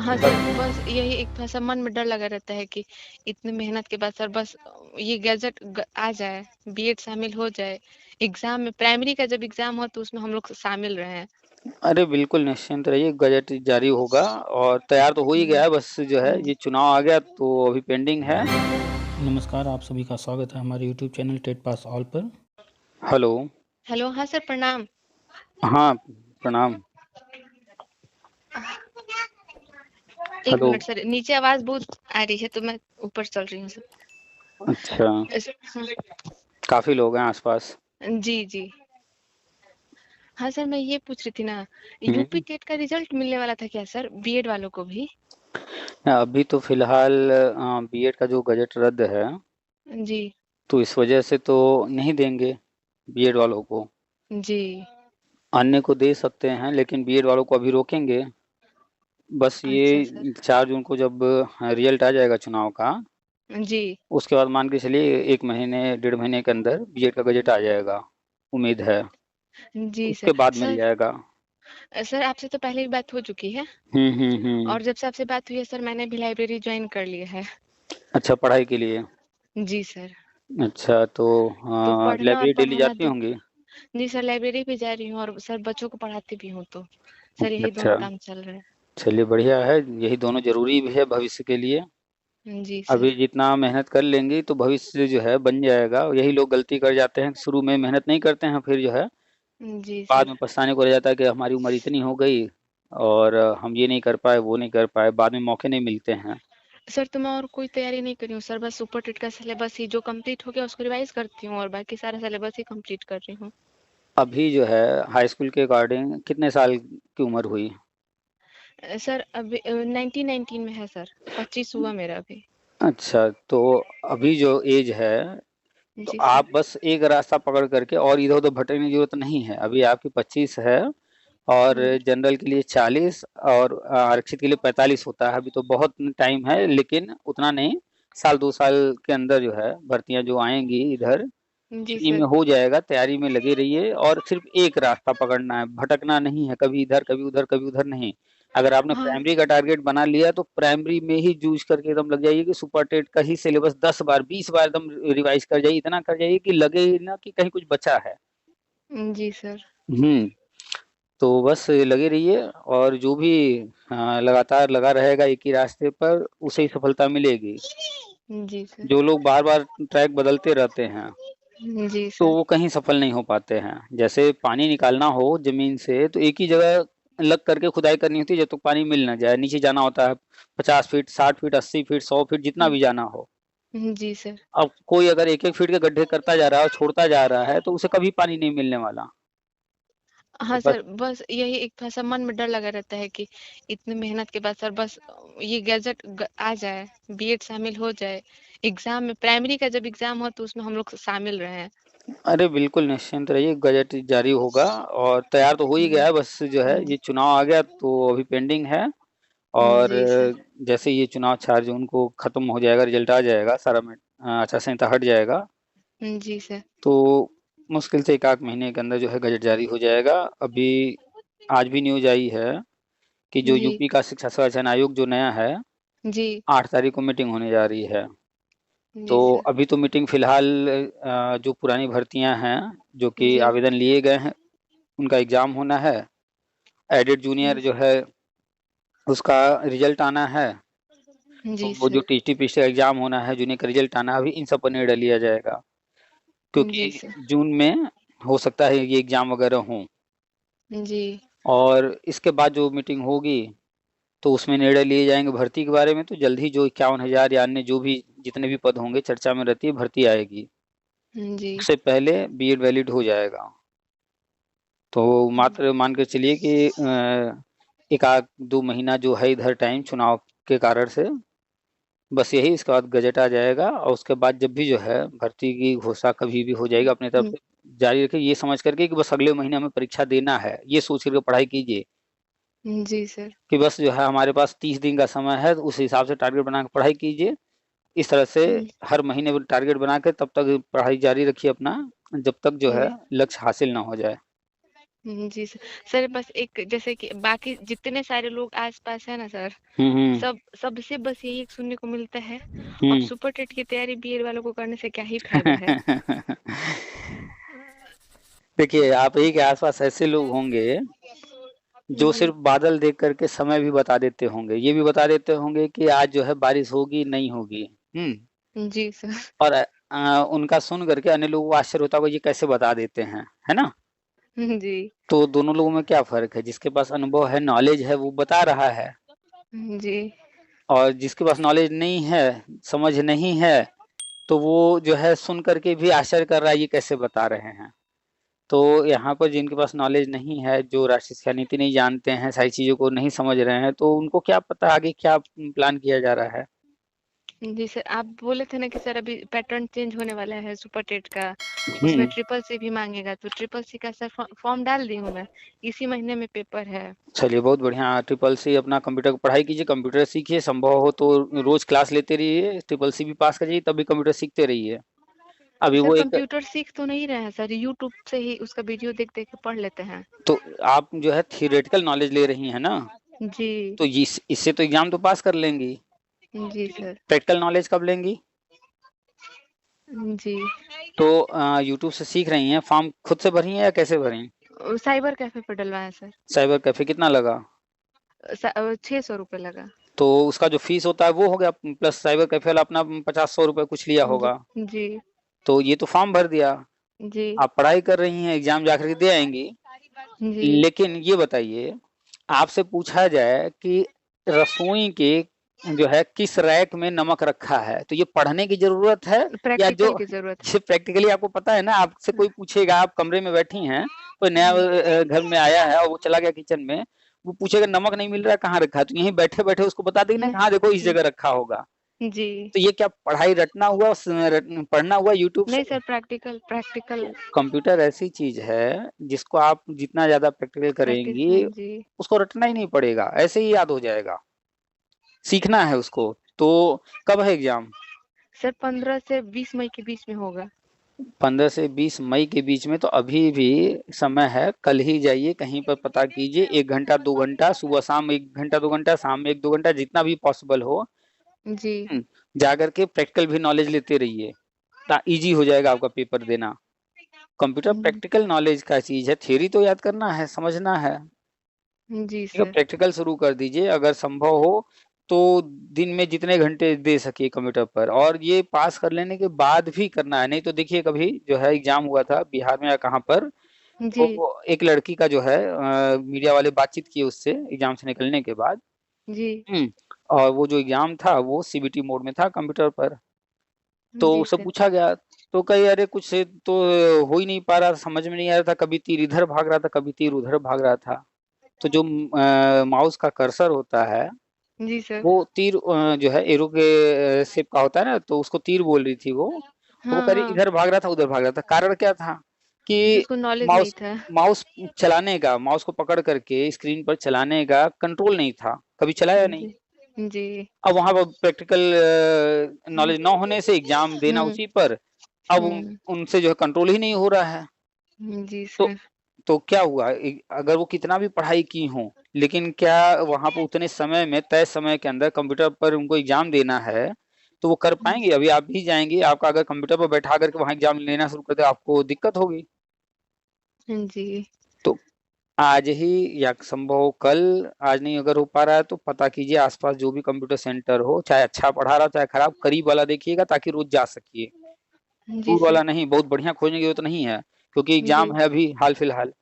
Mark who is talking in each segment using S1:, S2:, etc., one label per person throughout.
S1: हाँ
S2: बस
S1: सर, बस यही एक थोड़ा-सा मन में डर लगा रहता है कि इतनी मेहनत के बाद सर बस ये गैजेट आ जाए, बीएड शामिल हो जाए। एग्ज़ाम में प्राइमरी का जब एग्ज़ाम हो तो उसमें हम लोग शामिल रहें।
S2: अरे बिल्कुल निश्चिंत रहिए, गजट जारी होगा और तैयार तो हो ही गया है, बस जो है
S1: जी।
S2: ये चुनाव आ गया तो अभी पेंडिंग है।
S3: नमस्कार, आप सभी का स्वागत है हमारे YouTube channel TET pass all पर।
S2: हेलो।
S1: हेलो, हाँ सर प्रणाम।
S2: हाँ, प्रणाम।
S1: 1
S2: हेलो।
S1: मिनट सर, नीचे आवाज़ बहुत आ रही है तो मैं ऊपर चल रही हूँ सर।
S2: अच्छा,
S1: हाँ,
S2: काफ़ी लोग हैं आसपास।
S1: जी, जी। हाँ सर, मैं ये पूछ रही थी ना, यूपी
S2: हुँ।
S1: टेट का रिज़ल्ट मिलने वाला था क्या सर, बीएड वालों को भी?
S2: अभी तो फ़िलहाल बीएड का जो गजट रद्द है,
S1: जी,
S2: तो इस वजह से तो नहीं देंगे बीएड वालों को।
S1: जी।
S2: अन्य को दे सकते हैं, लेकिन बीएड वालों को अभी रोकेंगे। बस
S1: अच्छा सर।
S2: ये 4 जून को जब रिज़ल्ट आ जाएगा चुनाव का,
S1: जी,
S2: उसके बाद मान के चलिए 1 महीने, डेढ़ महीने के अंदर बीएड का गजट आ जाएगा, उम्मीद है।
S1: जी सर।
S2: उसके बाद मिल
S1: सर
S2: जाएगा।
S1: सर आपसे तो पहले भी बात हो चुकी है
S2: हुँ।
S1: और जब से आपसे बात हुई है सर मैंने भी लाइब्रेरी जॉइन कर लिया है।
S2: अच्छा, पढ़ाई के लिए।
S1: जी सर।
S2: अच्छा, तो
S1: तो पढ़ना और
S2: लाइब्रेरी डेली
S1: पढ़ाना
S2: जाती
S1: दो।
S2: होंगी?
S1: जी सर, लाइब्रेरी भी जा रही हूँ और सर बच्चों को पढ़ाती भी हूँ तो सर यही दोनों
S2: अच्छा,
S1: काम चल रहा है।
S2: चलिए बढ़िया है, यही दोनों ज़रूरी भी है भविष्य के लिए।
S1: जी
S2: अभी
S1: सर।
S2: जितना मेहनत कर लेंगी तो भविष्य जो है बन जाएगा। यही लोग गलती कर जाते हैं, शुरू में मेहनत नहीं करते हैं, फिर जो है
S1: जी
S2: बाद
S1: सर।
S2: में पछताने को रह जाता है कि हमारी उम्र इतनी हो गई और हम ये नहीं कर पाए, वो नहीं कर पाए, बाद में मौके नहीं मिलते हैं।
S1: सर तो मैं और कोई तैयारी नहीं कर रही हूँ सर, बस सुपर टेट का सिलेबस ही जो कंप्लीट हो गया उसको रिवाइज करती हूँ और बाकी सारा सिलेबस ही कंप्लीट कर रही हूँ।
S2: अभी जो है हाई स्कूल के अकॉर्डिंग कितने साल की उम्र हुई?
S1: सर अभी 1919 में है सर, 25 हुआ मेरा अभी।
S2: अच्छा, तो अभी जो ऐज है तो
S1: जी सर।
S2: आप बस एक रास्ता पकड़ करके और इधर-उधर भटकने की ज़रूरत नहीं है। अभी आपकी 25 है और
S1: जी
S2: जनरल के लिए 40 और आरक्षित के लिए 45 होता है। अभी तो बहुत टाइम है, लेकिन उतना नहीं, साल 2 साल के अंदर जो है भर्तियाँ जो आएँगी इधर,
S1: जी
S2: इन्हीं
S1: सर।
S2: में हो जाएगा। तैयारी में लगे रहिए और सिर्फ़ एक रास्ता पकड़ना है, भटकना नहीं है, कभी इधर, कभी उधर नहीं। अगर आपने
S1: हाँ।
S2: प्राइमरी का टारगेट बना लिया तो प्राइमरी में ही जूझ करके एकदम लग जाइए कि सुपर टेट का ही सिलेबस 10 बार, 20 बार एकदम रिवाइज़ कर जाइए, इतना कर जाइए कि लगे ही ना कि कहीं कुछ बचा है।
S1: जी सर।
S2: हुँ। तो बस लगे रहिए और जो भी लगातार लगा रहेगा एक ही रास्ते पर, उसे ही सफलता मिलेगी।
S1: जी सर।
S2: जो लोग बार-बार ट्रैक बदलते रहते हैं,
S1: जी
S2: तो
S1: सर।
S2: वो कहीं सफल नहीं हो पाते हैं। जैसे पानी निकालना हो ज़मीन से, तो एक ही जगह लग करके खुदाई करनी होती है जब तक पानी मिल ना जाए। नीचे जाना होता है 50 फीट, 60 फीट, 80 फीट, 100 फीट जितना भी जाना हो।
S1: जी सर।
S2: अब कोई अगर 1-1 फीट के गड्ढे करता जा रहा है और छोड़ता जा रहा है, तो उसे कभी पानी नहीं मिलने वाला। तो
S1: हाँ
S2: बस
S1: सर, बस यही एक थोड़ा-सा मन में डर लगा रहता है कि इतनी मेहनत के बाद सर बस ये गैजेट आ जाए, बीएड शामिल हो जाए। एग्ज़ाम में प्राइमरी का जब एग्ज़ाम हो तो उसमें हम लोग शामिल रहें।
S2: अरे बिल्कुल निश्चिंत रहिए, गजट जारी होगा और तैयार तो हो ही गया है, बस जो है
S1: जी,
S2: ये चुनाव आ गया तो अभी पेंडिंग है और
S1: जी सर।
S2: जैसे ये चुनाव 4 जून को खत्म हो जाएगा, रिजल्ट आ जाएगा, सारा आचार संहिता हट जाएगा,
S1: जी सर।
S2: तो मुश्किल से 1 आध महीने के अंदर जो है गजट जारी हो जाएगा। अभी आज भी न्यूज़ आई है कि जो
S1: जी,
S2: यूपी का शिक्षा सेवाचयन आयोग जो नया है,
S1: जी,
S2: 8 तारीख को मीटिंग होने जा रही है। तो
S1: जी सर।
S2: अभी तो मीटिंग फ़िलहाल जो पुरानी भर्तियाँ हैं, जो कि
S1: जी,
S2: आवेदन लिए गए हैं, उनका एग्ज़ाम होना है। एडेड जूनियर जो है उसका रिज़ल्ट आना है। तो
S1: जी
S2: वो जो
S1: सर।
S2: टीटी-पीसी का एग्ज़ाम होना है, जूनियर का रिज़ल्ट आना है, अभी इन सब पर निर्णय लिया जाएगा।
S1: जी
S2: क्योंकि
S1: सर।
S2: जून में हो सकता है ये एग्ज़ाम वग़ैरह हों
S1: जी,
S2: और इसके बाद जो मीटिंग होगी, तो उसमें निर्णय लिए जाएँगे भर्ती के बारे में, तो जल्द ही जो 51,000 या अन्य जो भी जितने भी पद होंगे चर्चा में रहती है, भर्ती आएगी।
S1: जी,
S2: उससे पहले बीएड वैलिड हो जाएगा। तो मात्र मान के चलिए कि 1 आध 2 महीना जो है इधर टाइम चुनाव के कारण से, बस यही इसके बाद गज़ट आ जाएगा और उसके बाद जब भी जो है भर्ती की घोषणा कभी भी हो जाएगी, अपनी तरफ से जारी रखिए ये समझ कर के कि बस अगले महीने हमें परीक्षा देना है, ये सोच कर के पढ़ाई कीजिए
S1: जी सर।
S2: कि बस जो है हमारे पास 30 दिन का समय है, तो उस हिसाब से टारगेट बना के पढ़ाई कीजिए। इस तरह से हर महीने वो टारगेट बना के तब तक पढ़ाई जारी रखिए अपना, जब तक जो है
S1: जी,
S2: लक्ष्य हासिल ना हो जाए।
S1: जी सर। सर बस एक जैसे कि बाकी जितने सारे लोग आस-पास हैं ना सर,
S2: हम्म
S1: सबसे बस यही सुनने को मिलता है, अब
S2: हम्म
S1: सुपर टेट की तैयारी बीएड वालों को करने से क्या ही फ़ायदा है?
S2: देखिए, आप ही के आसपास ऐसे लोग होंगे जो
S1: जी।
S2: सिर्फ बादल देख करके समय भी बता देते होंगे, ये भी बता देते होंगे कि आज जो है बारिश होगी नहीं होगी।
S1: जी सर।
S2: और उनका सुन करके अन्य लोगों को आश्चर्य होता होगा, ये कैसे बता देते हैं, है ना?
S1: जी।
S2: तो दोनों लोगों में क्या फ़र्क है? जिसके पास अनुभव है, नॉलेज है, वो बता रहा है,
S1: जी।
S2: और जिसके पास नॉलेज नहीं है, समझ नहीं है, तो वो जो है सुन करके भी आश्चर्य कर रहा है, ये कैसे बता रहे हैं। तो यहाँ पर जिनके पास नॉलेज नहीं है, जो राष्ट्रीय शिक्षा नीति नहीं जानते हैं, सारी चीज़ों को नहीं समझ रहे हैं, तो उनको क्या पता आगे क्या प्लान किया जा रहा है।
S1: जी सर, आप बोले थे ना कि सर अभी पैटर्न चेंज होने वाला है सुपर टेट का, उसमें
S2: हुँ,
S1: ट्रिपल सी भी माँगेगा, तो ट्रिपल सी का सर फॉर्म डाल दी हूँ मैं, इसी महीने में पेपर है।
S2: चलिए बहुत बढ़िया। ट्रिपल सी अपना कंप्यूटर की पढ़ाई कीजिए, कंप्यूटर सीखिए, संभव हो तो रोज़ क्लास लेते रहिए, ट्रिपल सी भी पास करिए, तभी कंप्यूटर सीखते रहिए। अभी
S1: सर
S2: वो एक
S1: कंप्यूटर सीख तो नहीं रहे हैं सर, यूट्यूब से ही उसका वीडियो देख-देख के पढ़ लेते हैं।
S2: तो आप जो है थियोरेटिकल नॉलेज ले रही हैं ना,
S1: जी।
S2: तो इससे तो एग्ज़ाम तो पास कर लेंगी।
S1: जी सर।
S2: प्रैक्टिकल नॉलेज कब लेंगी?
S1: जी।
S2: तो यूट्यूब से सीख रही हैं, फॉर्म खुद से भरी हैं या कैसे भरी?
S1: साइबर कैफ़े पे डलवाया सर।
S2: साइबर कैफ़े कितना लगा?
S1: 600 रुपए लगा।
S2: तो उसका जो फीस होता है वो हो गया, प्लस साइबर कैफ़े वाला अपना 50-100 रुपए कुछ लिया
S1: जी।
S2: होगा।
S1: जी।
S2: तो ये तो फॉर्म भर दिया।
S1: जी।
S2: आप पढ़ाई कर रही हैं, एग्ज़ाम जा कर के दे आएँगी।
S1: जी।
S2: लेकिन ये बताइए, आपसे पूछा जाए कि रसोई के जो है किस रैक में नमक रखा है, तो ये पढ़ने की ज़रूरत है या जो
S1: प्रैक्टिकल की ज़रूरत है।
S2: ये प्रैक्टिकली आपको पता है ना, आपसे कोई पूछेगा, आप कमरे में बैठी हैं, कोई नया घर में आया है और वो चला गया किचन में, वो पूछेगा नमक नहीं मिल रहा है, कहाँ रखा है? तो यहीं बैठे-बैठे उसको बता देगी ना, हाँ, देखो इस जगह रखा होगा।
S1: जी।
S2: तो ये क्या पढ़ाई रटना हुआ, पढ़ना हुआ यूट्यूब
S1: नहीं
S2: से?
S1: सर, प्रैक्टिकल प्रैक्टिकल
S2: कंप्यूटर ऐसी चीज़ है, जिसको आप जितना ज़्यादा प्रैक्टिकल
S1: प्रैक्टिस हाँ
S2: करेंगी,
S1: जी।
S2: उसको रटना ही नहीं पड़ेगा, ऐसे ही याद हो जाएगा। सीखना है उसको। तो कब है एग्ज़ाम?
S1: सर 15 से 20 मई के बीच में होगा।
S2: 15 से 20 मई के बीच में, तो अभी भी समय है, कल ही जाइए कहीं पर पता कीजिए, 1 घंटा 2 घंटा, सुबह-शाम 1 घंटा 2 घंटा, शाम में 1-2 घंटा, जितना भी पॉसिबल हो,
S1: जी।
S2: जाकर के प्रैक्टिकल भी नॉलेज लेते रहिए, ईज़ी हो जाएगा आपका पेपर देना। कंप्यूटर
S1: हुँ,
S2: प्रैक्टिकल नॉलेज का चीज़ है, थ्योरी तो याद करना है, समझना है।
S1: जी
S2: ठीक है,
S1: सर।
S2: प्रैक्टिकल शुरू कर दीजिए, अगर संभव हो तो दिन में जितने घंटे दे सकिए कंप्यूटर पर, और ये पास कर लेने के बाद भी करना है, नहीं तो देखिए कभी जो है एग्ज़ाम हुआ था बिहार में या कहाँ पर,
S1: जी।
S2: तो एक लड़की का जो है मीडिया वाले बातचीत किए उससे एग्ज़ाम से निकलने के बाद।
S1: जी।
S2: हुँ, और वो जो एग्ज़ाम था वो सीबीटी मोड में था कंप्यूटर पर। तो
S1: जी
S2: उससे
S1: सर।
S2: पूछा गया, तो कही अरे कुछ से तो हो ही नहीं पा रहा था, समझ में नहीं आ रहा था, कभी तीर इधर भाग रहा था, कभी तीर उधर भाग रहा था। तो जो माउस का कर्सर होता है,
S1: जी सर।
S2: वो तीर जो है एरो के शेप का होता है ना, तो उसको तीर बोल रही थी वो। तो वो
S1: हाँ,
S2: कह रही
S1: हाँ,
S2: इधर भाग रहा था, उधर भाग रहा था। कारण क्या था
S1: कि
S2: कि
S1: उसको नॉलेज नहीं
S2: माउस
S1: था।
S2: माउस चलाने का, माउस को पकड़ करके स्क्रीन पर चलाने का कंट्रोल नहीं था, कभी चलाया नहीं।
S1: जी। जी।
S2: अब वहाँ पर प्रैक्टिकल
S1: हुँ,
S2: नॉलेज ना होने से एग्ज़ाम देना
S1: हुँ,
S2: उसी पर, अब
S1: हुँ।
S2: उनसे जो है कंट्रोल ही नहीं हो रहा है।
S1: जी
S2: तो
S1: सर।
S2: क्या हुआ, अगर वो कितना भी पढ़ाई की हों, लेकिन क्या वहाँ पर उतने समय में, तय समय के अंदर कंप्यूटर पर उनको एग्ज़ाम देना है, तो वो कर पाएँगे? अभी आप भी जाएँगे, आपका अगर कंप्यूटर पर बैठा कर के वहाँ एग्ज़ाम लेना शुरू कर दें, आपको दिक्कत होगी।
S1: जी।
S2: तो आज ही या संभव हो कल, आज नहीं अगर हो पा रहा है तो पता कीजिए आस-पास जो भी कंप्यूटर सेंटर हो, चाहे अच्छा पढ़ा रहा हो, चाहे खराब, करीब वाला देखिएगा ताकि रोज़ जा सकिए।
S1: जी
S2: दूर
S1: सर।
S2: वाला नहीं, बहुत बढ़िया खोजने की ज़रूरत नहीं है, क्योंकि
S1: जी।
S2: एग्ज़ाम है अभी हाल-फिलहाल।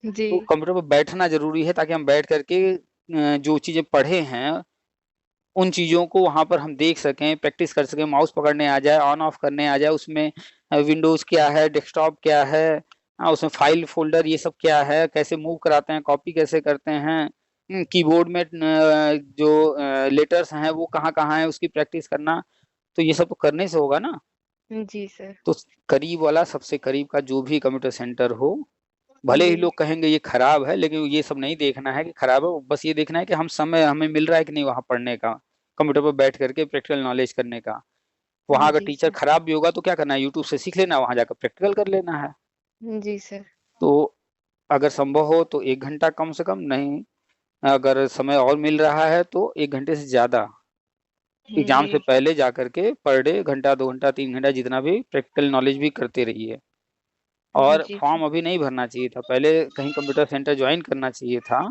S1: जी।
S2: तो कंप्यूटर पे बैठना ज़रूरी है ताकि हम बैठ कर के जो चीज़ें पढ़े हैं, उन चीज़ों को वहाँ पर हम देख सकें, प्रैक्टिस कर सकें, माउस पकड़ने आ जाए, ऑन ऑफ करने आ जाए, उसमें विंडोज़ क्या है, डेस्कटॉप क्या है, उसमें फ़ाइल फ़ोल्डर ये सब क्या है, कैसे मूव कराते हैं, कॉपी कैसे करते हैं, कीबोर्ड में जो लेटर्स हैं वो कहाँ-कहाँ हैं, उसकी प्रैक्टिस करना, तो ये सब तो करने से होगा ना।
S1: जी सर।
S2: तो करीब वाला, सबसे करीब का जो भी कंप्यूटर सेंटर हो, भले ही
S1: जी।
S2: लोग कहेंगे ये खराब है, लेकिन ये सब नहीं देखना है कि खराब है, बस ये देखना है कि हम समय हमें मिल रहा है कि नहीं वहाँ पढ़ने का, कंप्यूटर पर बैठ करके प्रैक्टिकल नॉलेज करने का। वहाँ अगर
S1: जी
S2: टीचर
S1: सर।
S2: खराब भी होगा तो क्या करना है, यूट्यूब से सीख लेना, वहाँ जाकर प्रैक्टिकल कर लेना है।
S1: जी सर।
S2: तो अगर संभव हो तो 1 घंटा कम से कम, नहीं अगर समय और मिल रहा है तो 1 घंटे से ज्यादा एग्जाम से
S1: जी
S2: पहले जा करके पर डे घंटा 2 घंटा 3 घंटा जितना भी प्रैक्टिकल नॉलेज भी करते रहिए। और
S1: जी सर।
S2: फॉर्म अभी नहीं भरना चाहिए था, पहले कहीं कंप्यूटर सेंटर ज्वाइन करना चाहिए था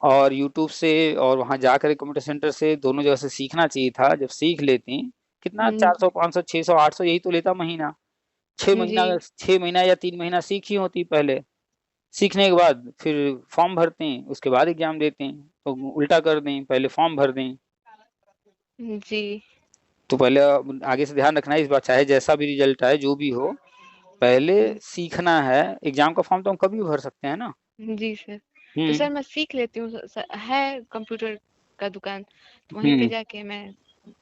S2: और यूट्यूब से और वहां जाकर कंप्यूटर सेंटर से दोनों जगह से सीखना चाहिए था। जब सीख लेती, कितना 400 500 600 800 यही तो लेता महीना। 6 महीना,
S1: जी
S2: 6 महीना या 3 महीना सीखी होती पहले। सीखने के बाद फिर फॉर्म भरते हैं, उसके बाद एग्जाम देते हैं। तो उल्टा कर दें, पहले फॉर्म भर दें।
S1: जी
S2: तो पहले आगे से ध्यान रखना है इस बात, चाहे जैसा भी रिजल्ट आए जो भी हो, पहले सीखना है। एग्जाम का फॉर्म तो हम कभी भी भर सकते हैं ना।
S1: जी सर। तो
S2: हम्म
S1: सर मैं सीख लेती हूँ है कंप्यूटर का दुकान, तो वहीं पे
S2: हम्म
S1: जाके मैं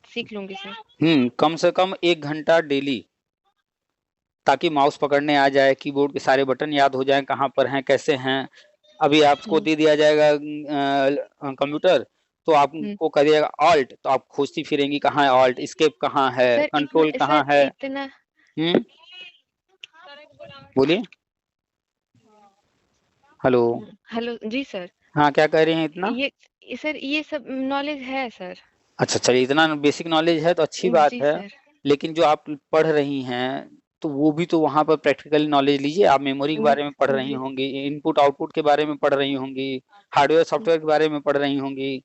S1: सीख लूंगी सर।
S2: कम से कम 1 घंटा डेली, ताकि माउस पकड़ने आ जाए, कीबोर्ड के सारे बटन याद हो जाएं, कहाँ पर हैं कैसे हैं। अभी आपको दे दिया जाएगा कंप्यूटर, तो
S1: हम्म।
S2: आपको कर दिएगा ऑल्ट, तो आप खोजती फिरेंगी कहाँ है ऑल्ट, स्केप कहाँ है,
S1: सर इतना
S2: कंट्रोल कहाँ है।
S1: इतना
S2: हम्म बोलिए। हेलो।
S1: हेलो जी सर।
S2: हाँ, क्या कह रहे हैं इतना?
S1: सर ये सब नॉलेज है सर।
S2: अच्छा, चलिए, इतना बेसिक नॉलेज है तो अच्छी बात
S1: जी
S2: है।
S1: सर।
S2: लेकिन जो आप पढ़ रही हैं, तो वो भी तो वहां पर प्रैक्टिकल नॉलेज लीजिए। आप मेमोरी के बारे में पढ़ रही
S1: जी
S2: होंगी, इनपुट आउटपुट के बारे में पढ़ रही होंगी, हार्डवेयर सॉफ्टवेयर के बारे में पढ़ रही होंगी,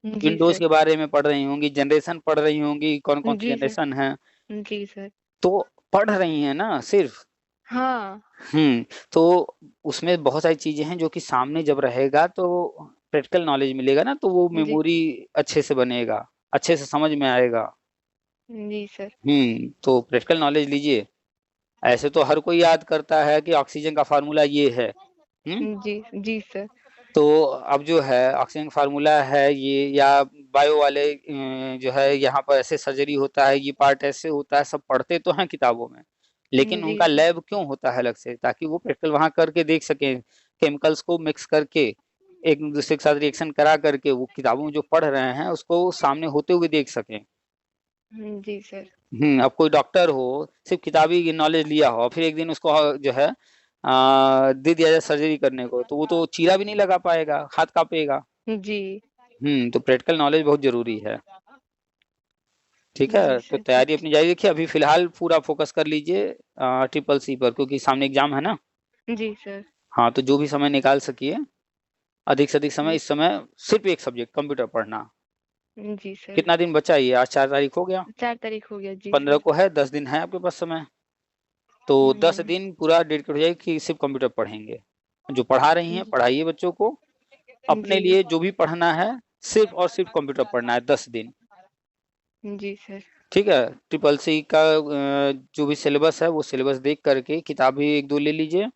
S1: जी
S2: विंडोज
S1: सर।
S2: के बारे में पढ़ रही होंगी, जनरेशन पढ़ रही होंगी, कौन कौन सी
S1: जी सर।
S2: जनरेशन है।
S1: जी सर।
S2: तो पढ़ रही हैं ना सिर्फ।
S1: हाँ
S2: तो उसमें बहुत सारी चीजें हैं जो कि सामने जब रहेगा तो प्रैक्टिकल नॉलेज मिलेगा ना, तो वो
S1: जी
S2: मेमोरी अच्छे से बनेगा, अच्छे से समझ में आएगा।
S1: जी सर।
S2: तो प्रैक्टिकल नॉलेज लीजिए। ऐसे तो हर कोई याद करता है कि ऑक्सीजन का फार्मूला ये है।
S1: जी जी सर।
S2: तो अब जो है ऑक्सीजन फार्मूला है ये, या बायो वाले जो है यहाँ पर ऐसे सर्जरी होता है, ये पार्ट ऐसे होता है, सब पढ़ते तो हैं किताबों में, लेकिन
S1: जी
S2: उनका
S1: सर।
S2: लैब क्यों होता है अलग से, ताकि वो प्रैक्टिकल वहां करके देख सके, केमिकल्स को मिक्स करके एक दूसरे के साथ रिएक्शन करा करके वो किताबों में जो पढ़ रहे हैं उसको सामने होते हुए देख सकें।
S1: जी सर।
S2: अब कोई डॉक्टर हो, सिर्फ किताबी नॉलेज लिया हो, फिर एक दिन उसको जो है दे दिया जाए सर्जरी करने को, तो वो तो चीरा भी नहीं लगा पाएगा, हाथ कांपेगा।
S1: जी
S2: तो प्रैक्टिकल नॉलेज बहुत जरूरी है। ठीक
S1: जी
S2: है, तो
S1: सर।
S2: तैयारी अपनी जारी रखिए। अभी फिलहाल पूरा फोकस कर लीजिए ट्रिपल सी पर, क्योंकि सामने एग्जाम है ना।
S1: जी सर।
S2: हाँ, तो जो भी समय निकाल सकिए, अधिक से अधिक समय, इस समय सिर्फ एक सब्जेक्ट कंप्यूटर पढ़ना।
S1: जी सर।
S2: कितना दिन बचा है? ये आज 4 तारीख हो गया,
S1: 4 तारीख हो गया। जी
S2: 15
S1: सर।
S2: को है, 10 दिन है आपके पास समय। तो 10 दिन पूरा डेडिकेट हो जाए कि सिर्फ कंप्यूटर पढ़ेंगे। जो पढ़ा रही हैं पढ़ाइए बच्चों को, अपने
S1: जी
S2: लिए जो भी पढ़ना है सिर्फ और सिर्फ कंप्यूटर पढ़ना है 10 दिन।
S1: जी सर।
S2: ठीक है, ट्रिपल सी का जो भी सिलेबस है वो सिलेबस देख करके किताब भी एक दो ले लीजिए।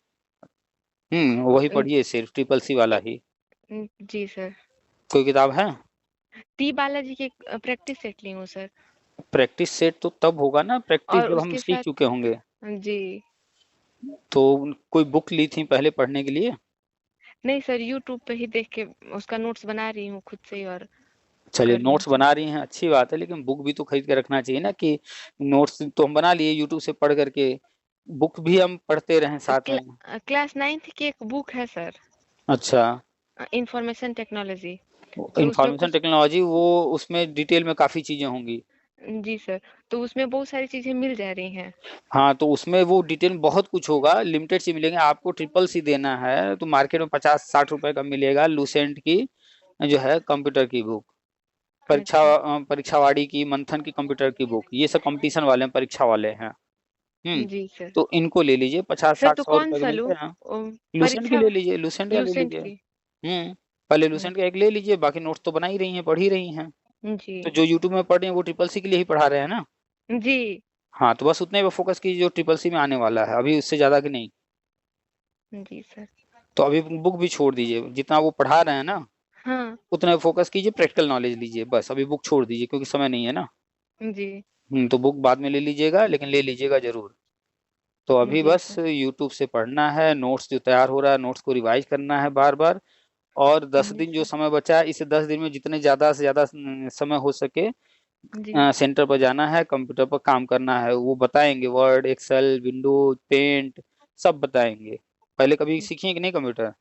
S2: वही पढ़िए, सिर्फ ट्रिपल सी वाला ही।
S1: जी सर।
S2: कोई किताब है?
S1: टी बालाजी की प्रैक्टिस सेट ली हूँ सर।
S2: प्रैक्टिस सेट तो तब होगा ना, प्रैक्टिस
S1: और
S2: जब हम
S1: उसके
S2: सीख
S1: साथ
S2: चुके होंगे।
S1: जी
S2: तो कोई बुक ली थी पहले पढ़ने के लिए?
S1: नहीं सर, यूट्यूब पे ही देख के उसका नोट्स बना रही हूँ खुद से ही और
S2: चलिए,
S1: कर रही हूँ
S2: नोट्स
S1: सर।
S2: बना रही हैं, अच्छी बात है, लेकिन बुक भी तो खरीद के रखना चाहिए ना, कि नोट्स तो हम बना लिए यूट्यूब से पढ़ करके, बुक भी हम पढ़ते रहें साथ में।
S1: क्लास 9th की एक बुक है सर,
S2: अच्छा,
S1: इंफॉर्मेशन टेक्नोलॉजी। तो उसमें
S2: इंफॉर्मेशन
S1: कुछ
S2: टेक्नोलॉजी, वो उसमें डिटेल में काफी चीजें होंगी।
S1: जी सर, तो उसमें बहुत सारी चीजें मिल जा रही हैं।
S2: हाँ, तो उसमें वो डिटेल में बहुत कुछ होगा, लिमिटेड सी मिलेंगे। आपको ट्रिपल सी देना है तो मार्केट में 50-60 रुपए का मिलेगा लूसेंट की जो है कंप्यूटर की बुक,
S1: अच्छा
S2: परीक्षावाड़ी की, मंथन की कंप्यूटर की बुक, ये सब कंपटीशन वाले हैं, परीक्षा वाले हैं। हम्म
S1: जी सर।
S2: तो इनको ले लीजिए, पचास
S1: सर
S2: साठ
S1: तो
S2: सौ
S1: कौन
S2: रुपए के
S1: सा
S2: मिलते
S1: लूँ?
S2: हैं। लूसेंट की
S1: परीक्षा
S2: ले लीजिए, लूसेंट का ले
S1: लूसेंट
S2: लीजिए।
S1: की।
S2: पहले लूसेंट का एक ले लीजिए, बाकी नोट्स तो बना ही रही हैं, पढ़ ही रही हैं।
S1: जी
S2: तो जो यूट्यूब में पढ़ रही हैं वो ट्रिपल सी के लिए ही पढ़ा रहे हैं ना।
S1: जी
S2: हाँ, तो बस उतने पे फोकस कीजिए जो ट्रिपल सी में आने वाला है, अभी उससे ज्यादा की नहीं।
S1: जी सर।
S2: तो अभी बुक भी छोड़ दीजिए, जितना वो पढ़ा रहे हैं ना
S1: हाँ
S2: उतना फोकस कीजिए, प्रैक्टिकल नॉलेज लीजिए, बस अभी बुक छोड़ दीजिए क्योंकि समय नहीं है ना।
S1: जी
S2: तो बुक बाद में ले लीजिएगा, लेकिन ले लीजिएगा जरूर। तो अभी
S1: जी
S2: बस
S1: सर।
S2: यूट्यूब से पढ़ना है, नोट्स जो तैयार हो रहा है नोट्स को रिवाइज करना है बार बार। और दस
S1: जी
S2: दिन जो
S1: सर।
S2: समय बचा है, इस 10 दिन में जितने ज्यादा से ज्यादा समय हो सके
S1: जी
S2: सेंटर पर जाना है, कंप्यूटर पर काम करना है, वो बताएंगे, वर्ड, एक्सेल, विंडोज, पेंट, सब बताएंगे। पहले कभी सीखी हैं कि नहीं कंप्यूटर?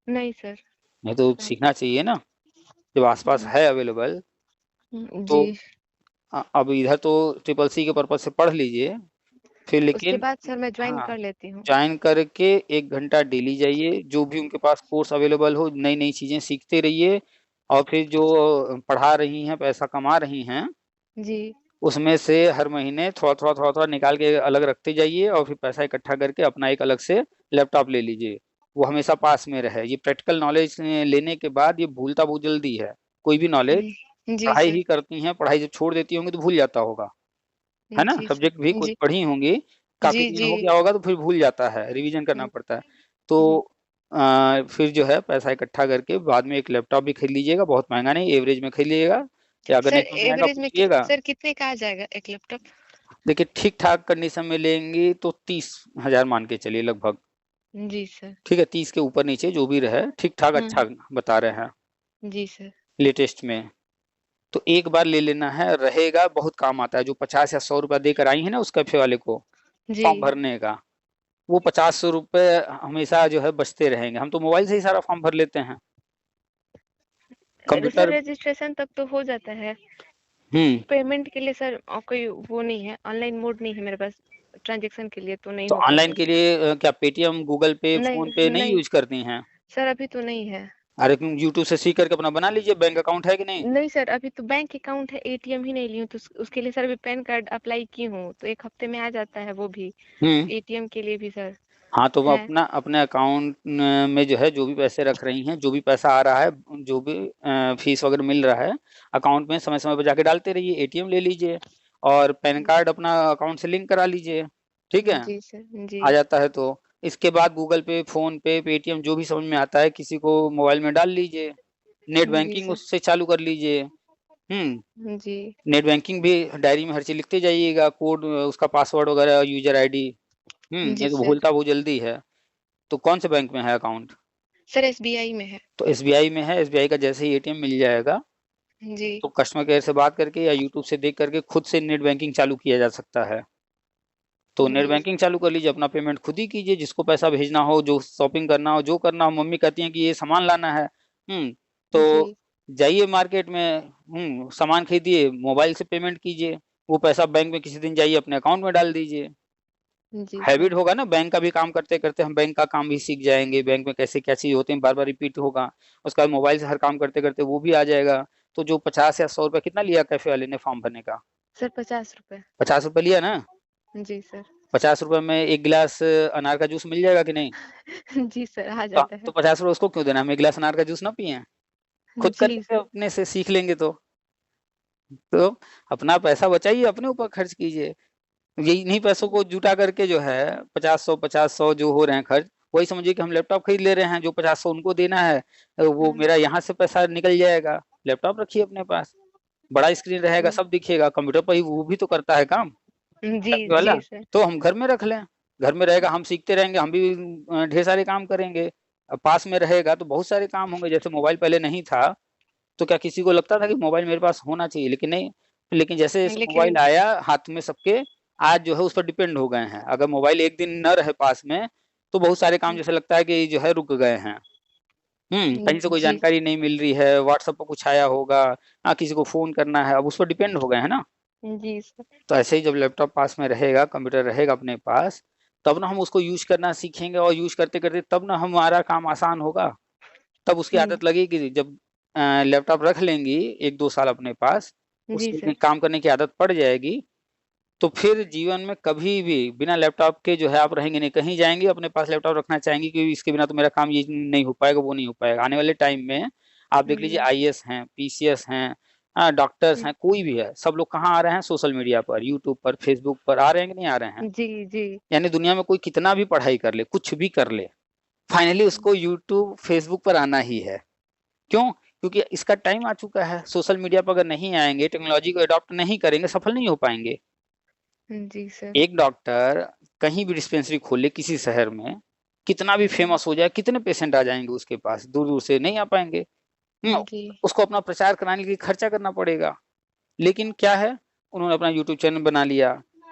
S1: नहीं सर।
S2: नहीं तो
S1: नहीं।
S2: सीखना चाहिए ना, जब आसपास है अवेलेबल। तो
S1: जी।
S2: अब इधर तो ट्रिपल सी के पर्पज से पढ़ लीजिए, फिर
S1: उसके
S2: लेकिन
S1: बाद सर मैं ज्वाइन
S2: हाँ,
S1: कर लेती हूँ।
S2: ज्वाइन करके 1 घंटा डेली जाइए, जो भी उनके पास कोर्स अवेलेबल हो, नई-नई चीज़ें सीखते रहिए और फिर जो पढ़ा रही हैं, पैसा कमा रही हैं,
S1: जी।
S2: उसमें से हर महीने थोड़ा-थोड़ा, थोड़ा-थोड़ा निकाल के अलग रखते जाइए और फिर पैसा इकट्ठा करके अपना एक अलग से लैपटॉप ले लीजिए। वो हमेशा पास में रहे। ये प्रैक्टिकल नॉलेज लेने के बाद ये भूलता बहुत जल्दी है। कोई भी नॉलेज
S1: जी
S2: पढ़ाई
S1: सर।
S2: ही करती हैं, पढ़ाई जब छोड़ देती होंगी तो भूल जाता होगा, है ना?
S1: जी सर।
S2: सब्जेक्ट भी कुछ
S1: जी।
S2: पढ़ी होंगी, काफ़ी
S1: जी,
S2: दिन
S1: जी।
S2: हो गया होगा तो फिर भूल जाता है, रिवीजन करना पड़ता है। तो
S1: जी।
S2: फिर जो है पैसा इकट्ठा करके बाद में एक लैपटॉप भी खरीद लीजिएगा, बहुत महँगा नहीं, एवरेज में खरीद लीजिएगा या अगर
S1: सर
S2: नहीं समझ में आएगा
S1: एवरेज में
S2: पूछिएगा।
S1: सर कितने का आ जाएगा एक लैपटॉप?
S2: देखिए ठीक-ठाक कंडीशन में लेंगी तो 30,000 मान के चलिए लगभग,
S1: जी सर।
S2: ठीक है? 30 के ऊपर-नीचे जो भी रहे, ठीक-ठाक अच्छा बता रहे हैं,
S1: जी सर।
S2: लेटेस्ट में। तो एक बार ले लेना है, रहेगा, बहुत काम आता है। जो 50 या ₹100 देकर आई हैं ना उस कैफ़े वाले को,
S1: जी।
S2: फॉर्म भरने का, वो ₹50 हमेशा जो है बचते रहेंगे। हम तो मोबाइल से ही सारा फॉर्म भर लेते हैं।
S1: सर
S2: कंप्यूटर
S1: रजिस्ट्रेशन तक तो हो जाता है।
S2: हुँ,
S1: पेमेंट के लिए सर कोई वो नहीं है, ऑनलाइन मोड नहीं है मेरे पास, ट्रांज़ैक्शन के लिए तो नहीं
S2: तो
S1: हो
S2: ऑनलाइन
S1: पाता
S2: के
S1: सर।
S2: लिए क्या पेटीएम, गूगल पे,
S1: नहीं,
S2: फ़ोन पे नहीं
S1: नहीं
S2: यूज़ करती हैं?
S1: सर अभी तो नहीं है।
S2: अरे तुम यूट्यूब से सीख कर के अपना बना लीजिए, बैंक अकाउंट है कि नहीं?
S1: नहीं सर अभी तो बैंक अकाउंट है, एटीएम ही नहीं ली हूँ तो उसके लिए सर अभी पैन कार्ड अप्लाई की हूँ, तो 1 हफ्ते में आ जाता है वो भी,
S2: हुँ।
S1: एटीएम के लिए भी सर
S2: हाँ, तो वो
S1: है।
S2: अपना अपने अकाउंट में जो है जो भी पैसे रख रही हैं, जो भी पैसा आ रहा है, जो भी फ़ीस वग़ैरह मिल रहा है, अकाउंट में समय-समय पे जाके डालते रहिए, एटीएम ले लीजिए और पैन कार्ड अपना अकाउंट से लिंक करा लीजिए, ठीक है?
S1: जी सर। जी।
S2: आ जाता है तो। इसके बाद गूगल पे, फ़ोन पे, पेटीएम जो भी समझ में आता है, किसी को मोबाइल में डाल लीजिए। नेट
S1: जी
S2: बैंकिंग
S1: सर।
S2: उससे चालू कर लीजिए। हुँ,
S1: जी।
S2: नेट बैंकिंग भी डायरी में हर चीज़ लिखते जाइएगा, कोड उसका पासवर्ड वग़ैरह, यूज़र आईडी।
S1: जी
S2: नहीं तो
S1: सर।
S2: भूलता बहुत जल्दी है। तो कौन से बैंक में है अकाउंट?
S1: सर एसबीआई में है।
S2: तो एसबीआई में है, एसबीआई का जैसे ही एटीएम मिल जाएगा,
S1: जी।
S2: तो कस्टमर केयर से बात करके या यूट्यूब से देख करके खुद से नेट बैंकिंग चालू किया जा सकता है। तो नेट
S1: जी।
S2: बैंकिंग चालू कर लीजिए, अपना पेमेंट खुद ही कीजिए, जिसको पैसा भेजना हो, जो शॉपिंग करना हो, जो करना हो, मम्मी कहती हैं कि ये सामान लाना है,
S1: जी।
S2: तो जाइए मार्केट में, सामान खरीदिए, मोबाइल से पेमेंट कीजिए, वो पैसा बैंक में किसी दिन जाइए अपने अकाउंट में डाल दीजिए।
S1: जी सर।
S2: हैबिट होगा ना, बैंक का भी काम करते-करते हम बैंक का काम भी सीख जाएँगे, बैंक में कैसे क्या चीज़ होती है, बार-बार रिपीट होगा। उसके बाद मोबाइल से हर काम करते-करते वो भी आ जाएगा। तो जो 50 या ₹100 कितना लिया कैफ़े वाले ने फॉर्म भरने का?
S1: सर ₹50।
S2: ₹50 लिया ना?
S1: जी सर।
S2: ₹50 में 1 गिलास अनार का जूस मिल जाएगा कि नहीं?
S1: जी सर आ
S2: तो
S1: जाता है।
S2: तो ₹50 उसको क्यों देना? हम 1 गिलास अनार का जूस ना पिएँ? खुद कर
S1: जी
S2: लेंगे
S1: सर।
S2: अपने से, सीख लेंगे तो। तो अपना पैसा बचाइए, अपने ऊपर खर्च कीजिए। ये इन्हीं पैसों को जुटा करके जो है 50-100 जो हो रहे हैं खर्च, वही समझिए कि हम लैपटॉप खरीद ले रहे हैं, जो 50-100 उनको देना है, वो मेरा यहाँ से पैसा निकल जाएगा। लैपटॉप रखिए अपने पास, बड़ा स्क्रीन रहेगा, सब दिखेगा, कंप्यूटर पर ही वो भी तो करता है काम,
S1: जी,
S2: कैफ़े वाला।
S1: जी सर।
S2: तो हम घर में रख लें, घर में रहेगा, हम सीखते रहेंगे, हम भी ढेर सारे काम करेंगे। पास में रहेगा तो बहुत सारे काम होंगे, जैसे मोबाइल पहले नहीं था, तो क्या किसी को लगता था कि मोबाइल मेरे पास होना चाहिए? लेकिन नहीं, लेकिन जैसे-जैसे
S1: लेकिन
S2: मोबाइल आया हाथ में सबके, आज जो है उस पर डिपेंड हो गए हैं। अगर मोबाइल एक दिन न रहे पास में, तो बहुत सारे काम जैसे लगता है कि जो है रुक गए हैं। कहीं से कोई
S1: जी।
S2: जानकारी नहीं मिल रही है, व्हाट्सएप पे कुछ आया होगा, किसी को फ़ोन करना है, अब उस पर डिपेंड हो गए हैं ना।
S1: जी सर।
S2: तो ऐसे ही जब लैपटॉप पास में रहेगा, कंप्यूटर रहेगा अपने पास, तब ना हम उसको यूज़ करना सीखेंगे और यूज़ करते-करते तब ना हमारा काम आसान होगा। तब उसकी
S1: हुँ।
S2: आदत लगेगी, जब लैपटॉप रख लेंगी 1-2 साल अपने पास,
S1: जी
S2: उससे
S1: सर।
S2: काम करने की आदत पड़ जाएगी, तो फिर जीवन में कभी भी बिना लैपटॉप के जो है आप रहेंगे नहीं। कहीं जाएँगे अपने पास लैपटॉप रखना चाहेंगी कि इसके बिना तो मेरा काम ये नहीं हो पाएगा, वो नहीं हो पाएगा। आने वाले टाइम में आप देख लीजिए
S1: जी।
S2: आईएएस हैं, पीसीएस हैं, डॉक्टर्स हैं, कोई भी है, सब लोग कहाँ आ रहे हैं? सोशल मीडिया पर, यूट्यूब पर, फेसबुक पर आ रहे हैं कि नहीं आ रहे हैं?
S1: जी, जी।
S2: यानी दुनिया में कोई कितना भी पढ़ाई कर ले, कुछ भी कर ले, फाइनली उसको यूट्यूब, फेसबुक पर आना ही है। क्यों? क्योंकि इसका टाइम आ चुका है। सोशल मीडिया पर अगर नहीं आएँगे, टेक्नोलॉजी को अडॉप्ट नहीं करेंगे, सफल नहीं हो पाएँगे।
S1: जी सर।
S2: एक डॉक्टर कहीं भी डिस्पेंसरी खोल ले किसी शहर में, कितना भी फेमस हो जाए, कितने पेशेंट आ जाएँगे उसके पास, दूर-दूर से नहीं आ पाएँगे।
S1: जी।
S2: उसको अपना प्रचार कराने के लिए खर्चा करना पड़ेगा। लेकिन क्या है, उन्होंने अपना यूट्यूब चैनल बना लिया,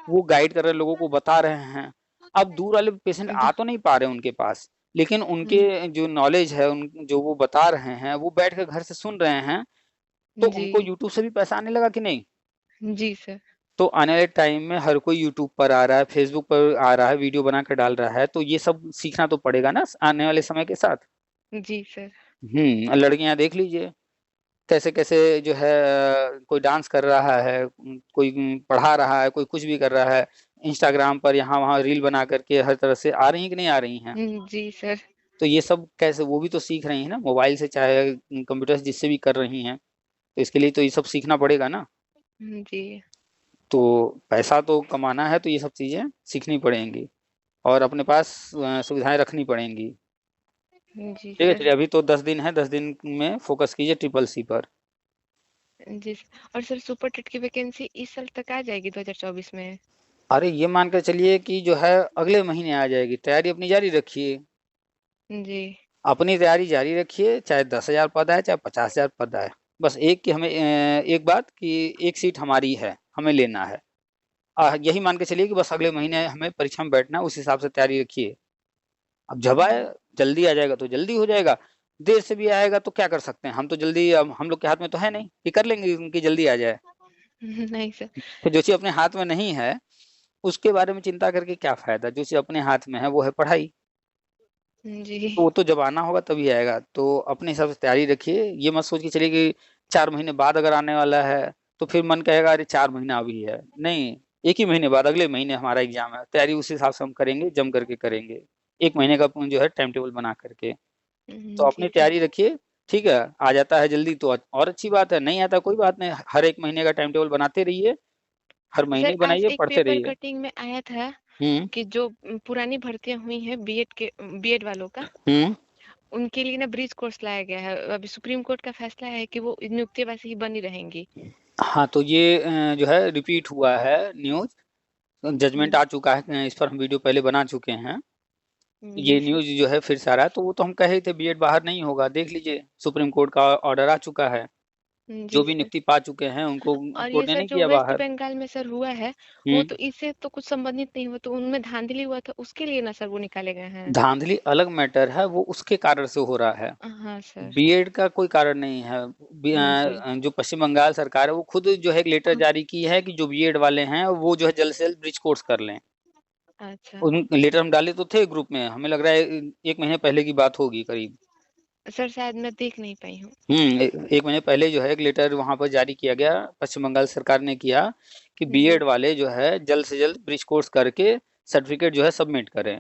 S2: वो गाइड कर रहे हैं, लोगों को बता रहे हैं। अब दूर वाले पेशेंट
S1: ब
S2: आ तो नहीं पा रहे हैं उनके पास, लेकिन उनके जो नॉलेज है, जो वो बता रहे हैं, वो बैठ कर घर से सुन रहे हैं, तो उनको
S1: जी।
S2: यूट्यूब से भी पैसा आने लगा कि नहीं?
S1: जी सर।
S2: तो आने वाले टाइम में हर कोई यूट्यूब पर आ रहा है, फेसबुक पर आ रहा है, वीडियो बना कर डाल रहा है, तो ये सब सीखना तो पड़ेगा ना आने वाले समय के साथ।
S1: जी सर।
S2: लड़कियां देख लीजिए कैसे कैसे जो है, कोई डांस कर रहा है, कोई पढ़ा रहा है, कोई कुछ भी कर रहा है, इंस्टाग्राम पर यहाँ वहाँ रील बना करके हर तरह से आ रही हैं कि नहीं आ रही हैं?
S1: जी सर।
S2: तो ये सब कैसे, वो भी तो सीख रही हैं ना मोबाइल से, चाहे कंप्यूटर से, जिससे भी कर रही हैं, तो इसके लिए तो ये सब सीखना पड़ेगा ना।
S1: जी।
S2: तो पैसा तो कमाना है तो ये सब चीजें सीखनी पड़ेंगी और अपने पास सुविधाएं रखनी पड़ेंगी।
S1: जी
S2: ठीक है,
S1: सर।
S2: चलिए अभी तो 10 दिन है, 10 दिन में फोकस कीजिए ट्रिपल सी पर।
S1: जी सर। और सर सुपर टेट की वैकेंसी इस साल तक आ जाएगी 2024 में?
S2: अरे ये मान कर चलिए कि जो है अगले महीने आ जाएगी, तैयारी अपनी जारी रखिए।
S1: जी।
S2: अपनी तैयारी जारी रखिए, चाहे 10,000 पद है, चाहे 50,000 पद है। बस एक की हमें एक बात कि एक सीट हमारी है, हमें लेना है। यही मान के चलिए कि बस अगले महीने हमें परीक्षा में बैठना है, उस हिसाब से तैयारी रखिए। अब जब आए, जल्दी आ जाएगा तो जल्दी हो जाएगा, देर से भी आएगा तो क्या कर सकते हैं, हम तो जल्दी, अब हम लोग के हाथ में तो है नहीं कि कर लेंगे उनकी जल्दी आ जाए।
S1: नहीं सर।
S2: तो जो चीज अपने हाथ में नहीं है उसके बारे में चिंता करके क्या फायदा, जो चीज अपने हाथ में है वो है पढ़ाई।
S1: जी।
S2: तो वो तो जब आना होगा तभी आएगा, तो अपने हिसाब से तैयारी रखिए। ये मत सोच के चलिए कि 4 महीने बाद अगर आने वाला है तो फिर मन कहेगा अरे 4 महीना अभी है, नहीं, एक ही महीने बाद अगले महीने हमारा एग्जाम है, तैयारी उस हिसाब से हम करेंगे, जम करके करेंगे, 1 महीने का जो है टाइम टेबल बना करके। तो अपनी
S1: जी सर।
S2: तैयारी रखिए। ठीक है, आ जाता है जल्दी तो और अच्छी बात है, नहीं आता कोई बात नहीं, हर 1 महीने का टाइम टेबल बनाते रहिए, हर
S1: सर
S2: महीने
S1: आज
S2: बनाइए,
S1: एक
S2: पढ़ते
S1: पेपर
S2: रहिए।
S1: कटिंग में आया था
S2: हम्म।
S1: कि जो पुरानी भर्तियां हुई हैं बीएड के, बीएड वालों का,
S2: हम्म।
S1: उनके लिए ना ब्रिज कोर्स लाया गया है। अभी सुप्रीम कोर्ट का फैसला है कि वो नियुक्ति वैसे ही बनी रहेंगी।
S2: हाँ, तो ये जो है रिपीट हुआ है न्यूज, जजमेंट आ चुका है, इस पर हम वीडियो पहले बना चुके हैं। ये
S1: जी सर।
S2: न्यूज जो है फिर से आ रहा है, तो वो तो हम कहे थे बीएड बाहर नहीं होगा, देख लीजिए सुप्रीम कोर्ट का ऑर्डर आ चुका है, जो
S1: जी
S2: भी
S1: सर।
S2: नियुक्ति पा चुके हैं उनको
S1: और ये
S2: कोर्ट ने
S1: सर
S2: नहीं
S1: जो
S2: किया
S1: वेस्ट
S2: बाहर।
S1: बंगाल में सर हुआ है, वो
S2: हम्म।
S1: तो इससे तो कुछ संबंधित नहीं हुआ, तो उनमें धांधली हुआ था उसके लिए ना सर वो निकाले गए हैं।
S2: धांधली अलग मैटर है, वो उसके कारण से हो रहा है,
S1: हाँ सर।
S2: बीएड का कोई कारण नहीं है।
S1: जी।
S2: जो पश्चिम बंगाल सरकार है वो खुद जो है एक लेटर जारी की है कि जो बीएड वाले हैं वो जो है जल्द से जल्द ब्रिज कोर्स कर लें।
S1: अच्छा।
S2: उन लेटर हम डाले तो थे ग्रुप में, हमें लग रहा है 1 महीने पहले की बात होगी करीब।
S1: सर शायद मैं देख नहीं पाई हूँ।
S2: 1 महीने पहले जो है एक लेटर वहां पर जारी किया गया, पश्चिम बंगाल सरकार ने किया कि
S1: जी।
S2: बीएड वाले जो है जल्द से जल्द ब्रिज कोर्स करके सर्टिफिकेट जो है सबमिट करें।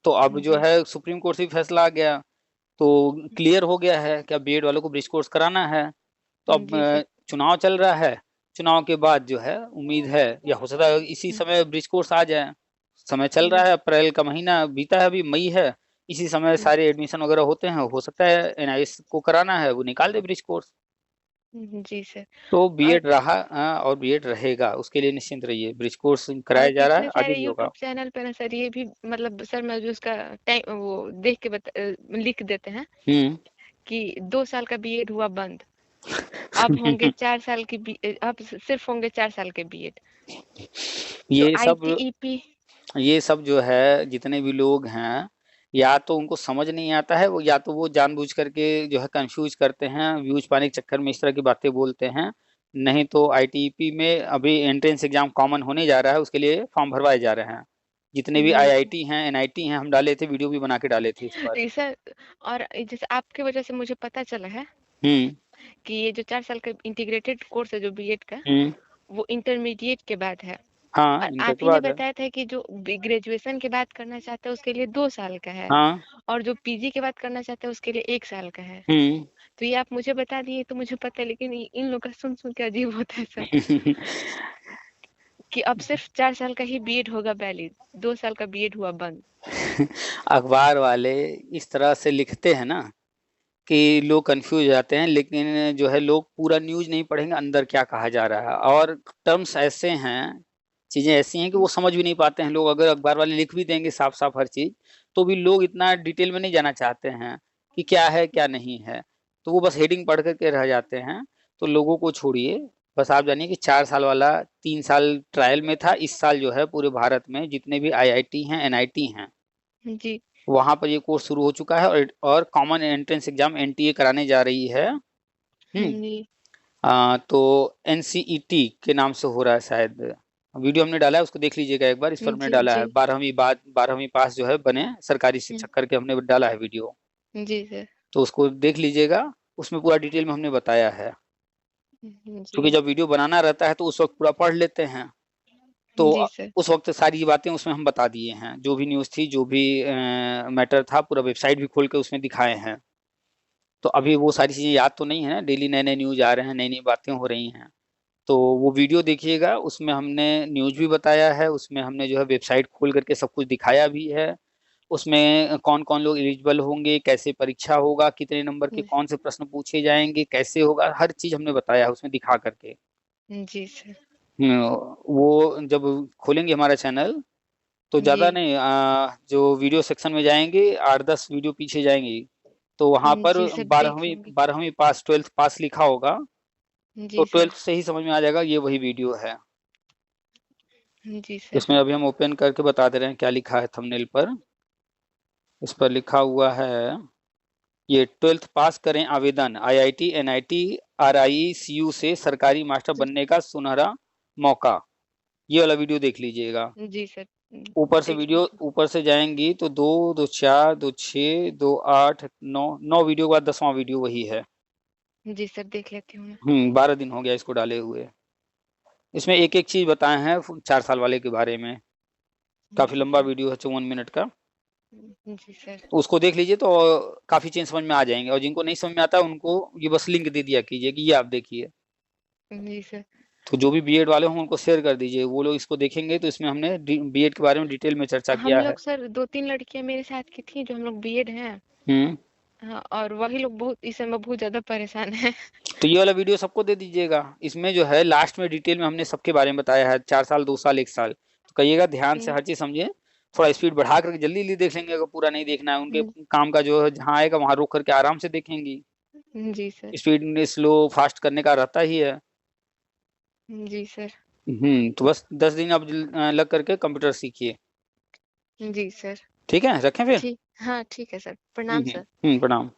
S2: तो अब जो
S1: जी।
S2: है सुप्रीम कोर्ट से भी फैसला आ गया, तो क्लियर हो गया है कि अब बीएड वालों को ब्रिज कोर्स कराना है। तो अब
S1: जी सर।
S2: चुनाव चल रहा है, चुनाव के बाद जो है उम्मीद है या हो सकता है इसी समय ब्रिज कोर्स आ जाए। समय चल रहा है, अप्रैल का महीना बीता है, अभी मई है, इसी समय सारे एडमिशन वगैरह होते हैं, हो सकता है एनआईएस को कराना है वो निकाल दे ब्रिज कोर्स।
S1: जी सर।
S2: तो
S1: और
S2: बीएड रहा और बीएड रहेगा, उसके लिए निश्चिंत रहिए, ब्रिज कोर्स
S1: और
S2: कराया जा रहा है,
S1: कितने
S2: आगे
S1: सारे
S2: भी होगा।
S1: यूट्यूब चैनल पे ना सर ये भी मतलब सर मैं भी उसका टाइम वो देख के लिख देते हैं
S2: हम्म।
S1: कि 2 साल का बीएड हुआ बंद, अब होंगे 4 साल की अब सिर्फ होंगे 4 साल के बीएड। तो
S2: ये सब
S1: आईटीईपी।
S2: ये सब जो है जितने भी लोग हैं, या तो उनको समझ नहीं आता है, वो या तो वो जानबूझ करके जो है कंफ्यूज करते हैं, व्यूज पाने के चक्कर में इस तरह की बातें बोलते हैं। नहीं तो आईटीईपी में अभी एंट्रेंस एग्जाम कॉमन होने जा रहा है, उसके लिए फॉर्म भरवाए जा रहे हैं। जितने भी आईआईटी हैं, एनआईटी हैं, हम डाले थे, वीडियो भी बना के डाले थे इस पर।
S1: सर और जैसे आपके वजह से मुझे पता चला है
S2: हम्म।
S1: कि ये जो 4 साल का इंटीग्रेटेड कोर्स है जो बीएड का,
S2: हम्म।
S1: वो इंटरमीडिएट के बाद है।
S2: हाँ,
S1: और
S2: इंटर
S1: आप
S2: के
S1: ही ने
S2: बाद है।
S1: बताया था कि जो ग्रेजुएशन के बाद करना चाहता है उसके लिए 2 साल का है,
S2: हाँ।
S1: और जो पीजी के बाद करना चाहता है उसके लिए 1 साल का है।
S2: हम्म।
S1: तो ये आप मुझे बता दिए तो मुझे पता है, लेकिन इन लोग का सुन सुन के अजीब होता है सर कि अब सिर्फ 4 साल का ही बीएड होगा वैलिड, 2 साल का बीएड हुआ बंद।
S2: अखबार वाले इस तरह से लिखते हैं ना कि लोग कंफ्यूज हो जाते हैं, लेकिन जो है लोग पूरा न्यूज नहीं पढ़ेंगे अंदर क्या कहा जा रहा है, और टर्म्स ऐसे हैं, चीजें ऐसी हैं कि वो समझ भी नहीं पाते हैं लोग। अगर अखबार वाले लिख भी देंगे साफ साफ हर चीज, तो भी लोग इतना डिटेल में नहीं जाना चाहते हैं कि क्या है क्या नहीं है, तो वो बस हेडिंग पढ़ करके रह जाते हैं। तो लोगों को छोड़िए, बस आप जानिए कि 4 साल वाला 3 साल ट्रायल में था, इस साल जो है पूरे भारत में जितने भी आईआईटी हैं, एनआईटी हैं,
S1: जी।
S2: वहां पर ये कोर्स शुरू हो चुका है और कॉमन एंट्रेंस एग्जाम NTA कराने जा रही है।
S1: जी
S2: तो NCET के नाम से हो रहा है शायद। वीडियो हमने डाला है, उसको देख लीजिएगा एक बार। इस पर हमने
S1: जी
S2: डाला है
S1: जी
S2: 12वीं पास जो है बने सरकारी शिक्षक करके हमने डाला है वीडियो,
S1: जी सर।
S2: तो उसको देख लीजिएगा। उसमें पूरा डिटेल में हमने बताया है, क्योंकि
S1: जी
S2: जब वीडियो बनाना रहता है तो उस वक्त पूरा पढ़ लेते हैं, तो
S1: जी सर।
S2: उस वक्त सारी बातें उसमें हम बता दिए हैं, जो भी न्यूज़ थी, जो भी मैटर था, पूरा वेबसाइट भी खोल के उसमें दिखाए हैं। तो अभी वो सारी चीज़ें याद तो नहीं है ना, डेली नए नए न्यूज़ आ रहे हैं, नई नई बातें हो रही हैं। तो वो वीडियो देखिएगा, उसमें हमने न्यूज़ भी बताया है, उसमें हमने जो है वेबसाइट खोल करके सब कुछ दिखाया भी है। उसमें कौन कौन लोग एलिजिबल होंगे, कैसे परीक्षा होगा, कितने नंबर के कौन से प्रश्न पूछे जाएंगे, कैसे होगा, हर चीज़ हमने बताया है उसमें दिखा करके।
S1: जी सर।
S2: वो जब खोलेंगे हमारा चैनल तो
S1: जी
S2: ज़्यादा नहीं, जो वीडियो सेक्शन में जाएंगे 8-10 वीडियो पीछे जाएंगे, तो वहाँ पर
S1: जी सर, देख
S2: बारहवीं
S1: लूंगी।
S2: बारहवीं पास 12th पास लिखा होगा, तो
S1: जी सर।
S2: 12th से ही समझ में आ जाएगा ये वही वीडियो है।
S1: जी सर।
S2: इसमें अभी हम ओपन करके बता दे रहे हैं क्या लिखा है थंबनेल पर। इस पर लिखा हुआ है, ये 12th पास करें आवेदन, IIT NIT RICU से सरकारी मास्टर बनने का सुनहरा मौका। ये वाला वीडियो देख लीजिएगा।
S1: जी सर।
S2: ऊपर से
S1: देख
S2: वीडियो
S1: लूंगी।
S2: ऊपर से जाएंगी तो 2 2 4 2 6 2 8 9 वीडियो के बाद 10वां वीडियो वही है।
S1: जी सर, देख लेती हूँ मैं।
S2: 12 दिन हो गया इसको डाले हुए। इसमें एक एक चीज बताए हैं 4 साल वाले के बारे में। काफी
S1: जी
S2: लंबा
S1: सर।
S2: वीडियो है, 54 मिनट का।
S1: जी सर।
S2: उसको देख लीजिए तो काफी चीज समझ में आ जाएंगे, और जिनको नहीं समझ में आता उनको ये बस लिंक दे दिया कीजिए कि ये आप देखिए।
S1: जी सर।
S2: तो जो भी बीएड वाले हों उनको शेयर कर दीजिए, वो लोग इसको देखेंगे तो इसमें हमने बीएड के बारे में डिटेल में चर्चा
S1: हम
S2: किया है।
S1: लोग सर 2-3 लड़कियां मेरे साथ की थी जो हम लोग बीएड हैं।
S2: हम्म
S1: हाँ, और वही लोग बहुत इस समय बहुत ज्यादा परेशान हैं।
S2: तो ये वाला वीडियो सबको दे दीजिएगा। इसमें जो है लास्ट में डिटेल में हमने सबके बारे में बताया है, 4 साल 2 साल 1 साल। तो कहिएगा ध्यान से हर चीज समझे, थोड़ा स्पीड बढ़ा करके जल्दी जल्दी देख लेंगे, अगर पूरा नहीं देखना है उनके काम का जो है, जहाँ आएगा वहां रोक करके आराम से देखेंगी।
S1: जी सर।
S2: स्पीड स्लो फास्ट करने का रहता ही है।
S1: जी सर।
S2: तो बस 10 दिन अब लग करके कंप्यूटर सीखिए।
S1: जी सर।
S2: ठीक है, रखें फिर।
S1: ठीक, हाँ ठीक है सर, प्रणाम सर।
S2: प्रणाम।